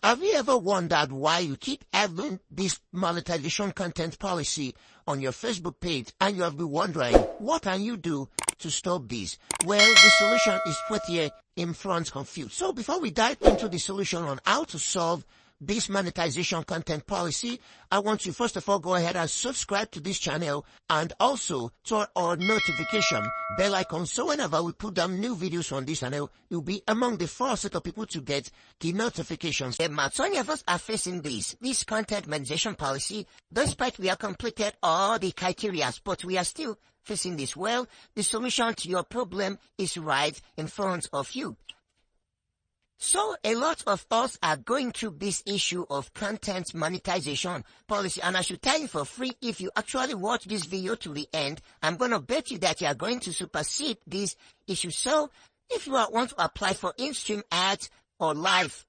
Have you ever wondered why you keep having this monetization content policy on your Facebook page and you have been wondering, what can you do to stop this? Well, the solution is right here in front of you. So before we dive into the solution on how to solve this monetization content policy, I want you first of all go ahead and subscribe to this channel and also turn on notification bell icon so whenever we put down new videos on this channel, you'll be among the first set of people to get the notifications. Many of us are facing this content monetization policy, despite we have completed all the criteria, but we are still facing this. Well, the solution to your problem is right in front of you. So a lot of us are going through this issue of content monetization policy, and I should tell you for free, if you actually watch this video to the end, I'm going to bet you that you are going to supersede this issue. So if you want to apply for in-stream ads or live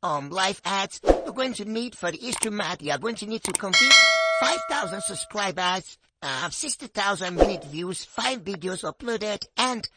ads, you're going to need for the in-stream ad, you are going to need to complete 5,000 subscribers, have 60,000 minute views, 5 videos uploaded, and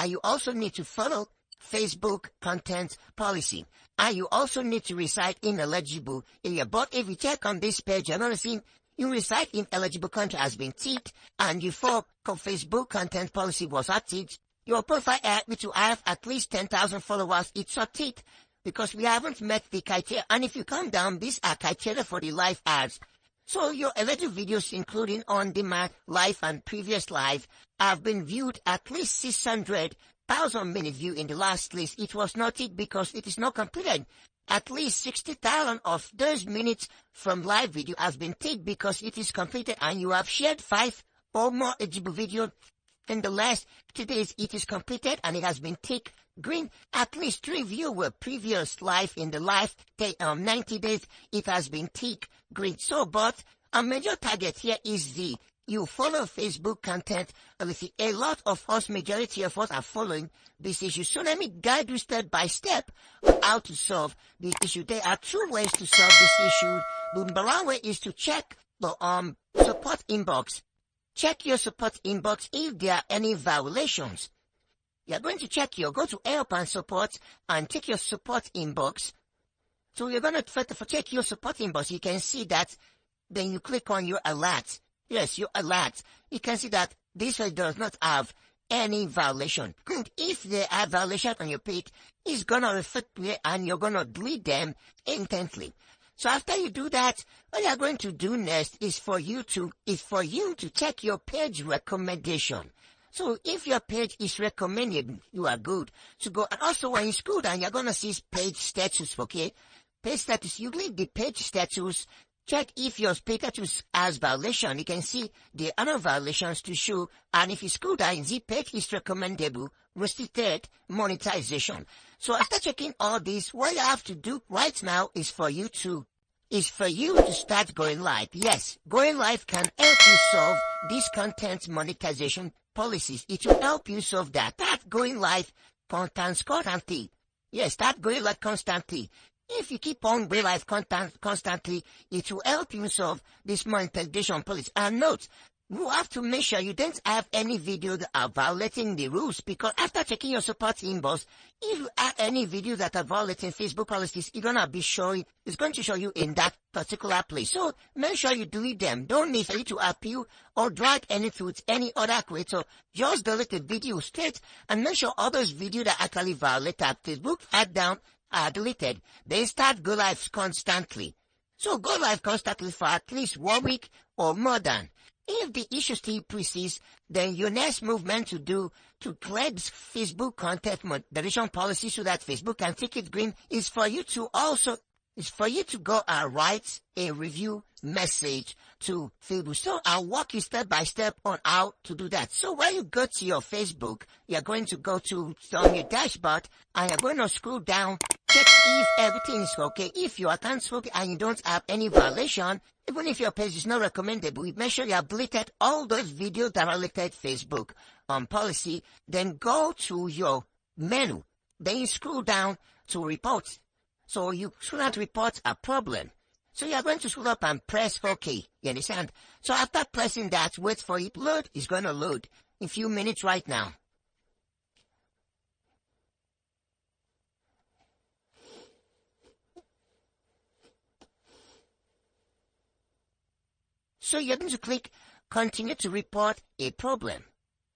you also need to follow Facebook content policy. And you also need to reside in eligible area. But if you check on this page, you're going to see you reside in eligible country has been ticked, and your Facebook content policy was not ticked. Your profile need to have at least 10,000 followers. It's not ticked because we haven't met the criteria. And if you come down, these are criteria for the live ads. So your eligible videos, including on-demand, live, and previous live, have been viewed at least 600,000 minute view in the last list. It was not ticked because it is not completed. At least 60,000 of those minutes from live video has been ticked because it is completed, and you have shared 5 or more eligible video in the last 2 days. It is completed and it has been ticked green. At least 3 views were previous live in the last 90 days. It has been ticked green. So, but a major target here is you follow Facebook content policy. A lot of us, majority of us, are following this issue. So let me guide you step by step on how to solve this issue. There are 2 ways to solve this issue. The number 1 way is to check the support inbox. Check your support inbox if there are any violations. You're going to go to help and support and check your support inbox. So you're going to check your support inbox. You can see that. Then you click on your alert. Yes, your alert. You can see that this one does not have any violation. And if there are violations on your page, it's going to reflect there and you're going to delete them instantly. So after you do that, what you're going to do next is for you to check your page recommendation. So if your page is recommended, you are good to go. And also when you scroll down, you're going to see page status, okay? Page status, you click the page status. Check if your page status has violation. You can see the other violations to show. And if you scroll down, the page is recommendable, restricted, monetization. So after checking all this, what you have to do right now is for you to start going live. Yes, going live can help you solve these content monetization policies. It will help you solve that. Start going live constantly. Yes, start going live constantly. If you keep on going live constantly, it will help you solve this monetization policy. And note, you have to make sure you don't have any video that are violating the rules, because after checking your support inbox, if you have any video that are violating Facebook policies, it's going to show you in that particular place. So make sure you delete them. Don't need for you to appeal or drag anything with any other creator. Just delete the video straight and make sure all those videos that actually violate that Facebook add down are deleted. Then start go live constantly. So go live constantly for at least 1 week or more than. If the issue still persists, then your next movement to clear this Facebook content moderation policy so that Facebook can take it green is for you to go and write a review message to Facebook. So I'll walk you step by step on how to do that. So when you go to your Facebook, you're going to go to your dashboard and you're going to scroll down, check if everything is okay. If your account is okay and you don't have any violation, even if your page is not recommendable, make sure you have deleted all those videos that are related Facebook policy. Then go to your menu. Then you scroll down to reports. So you should not report a problem. So you are going to scroll up and press OK. You understand? So after pressing that, wait for it to load. It's going to load in a few minutes right now. So you're going to click continue to report a problem.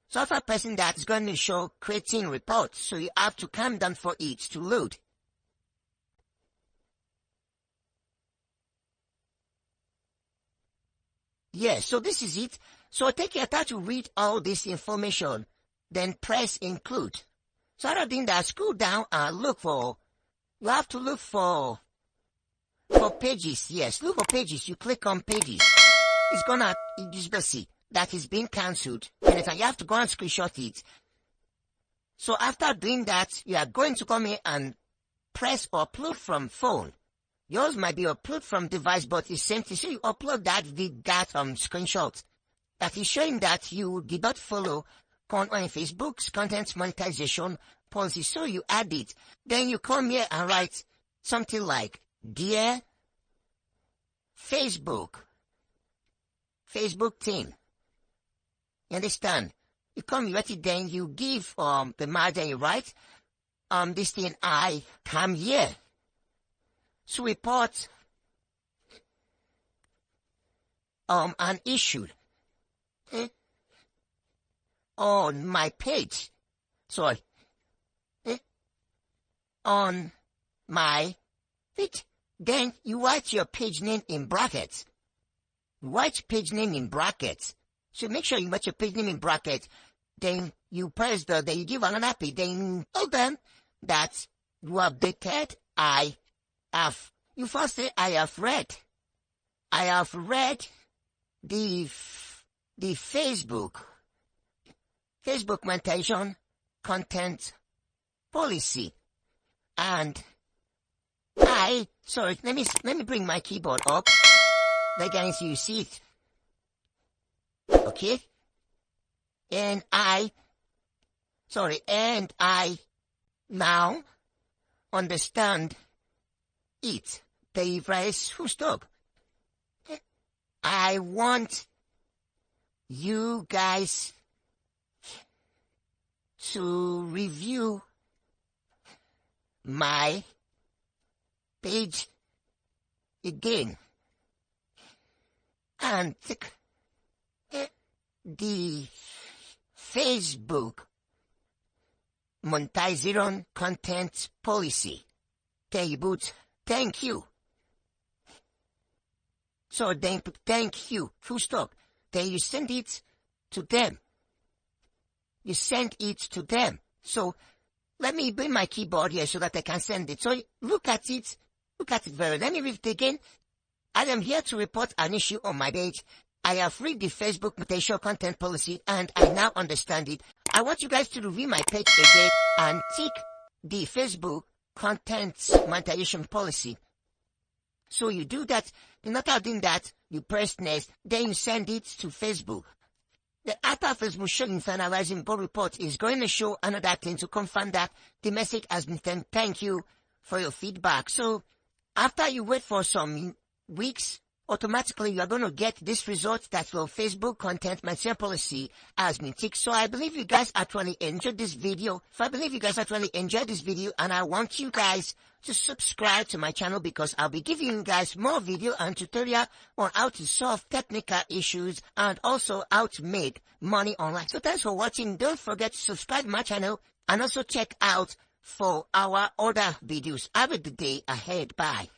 So for a person that's going to show creating reports, so you have to calm down for it to load. Yeah, so this is it. So take your time to read all this information, then press include. So other than that, scroll down and look for, you have to look for pages. Yes, look for pages. You click on pages. It's gonna, you see that is being cancelled. And you have to go and screenshot it. So after doing that, you are going to come here and press upload from phone. Yours might be upload from device, but it's same thing. So you upload that screenshot that is showing that you did not follow on Facebook's content monetization policy. So you add it. Then you come here and write something like, dear Facebook team. You understand? You come, you write it, then you give the margin, then you write this thing, I come here to report an issue on my page. Sorry. On my page. Then you write your page name in brackets. Write page name in brackets. So make sure you write your page name in brackets. Then you press then you give another page. Then tell them that you updated. You first say, I have read the Facebook monetization content policy, and sorry, let me bring my keyboard up. Again, so you see it. Okay? And I now understand it. The price full stop. I want you guys to review my page again and take the Facebook monetization content policy. Thank you. So then, thank you, full stop. Then you send it to them. You send it to them. So let me bring my keyboard here so that I can send it. So look at it very. Let me read it again. I am here to report an issue on my page. I have read the Facebook monetization content policy and I now understand it. I want you guys to review my page again and tick the Facebook content monetization policy. So you do that. After doing that, you press next. Then you send it to Facebook. The after Facebook showing finalizing board report is going to show another thing to confirm that the message has been sent. Thank you for your feedback. So after you wait for some weeks, automatically you are going to get this result that your Facebook content monetization policy has been ticked. So I believe you guys actually enjoyed this video. And I want you guys to subscribe to my channel because I'll be giving you guys more video and tutorial on how to solve technical issues and also how to make money online. So thanks for watching. Don't forget to subscribe to my channel and also check out for our other videos. Have a good day ahead. Bye.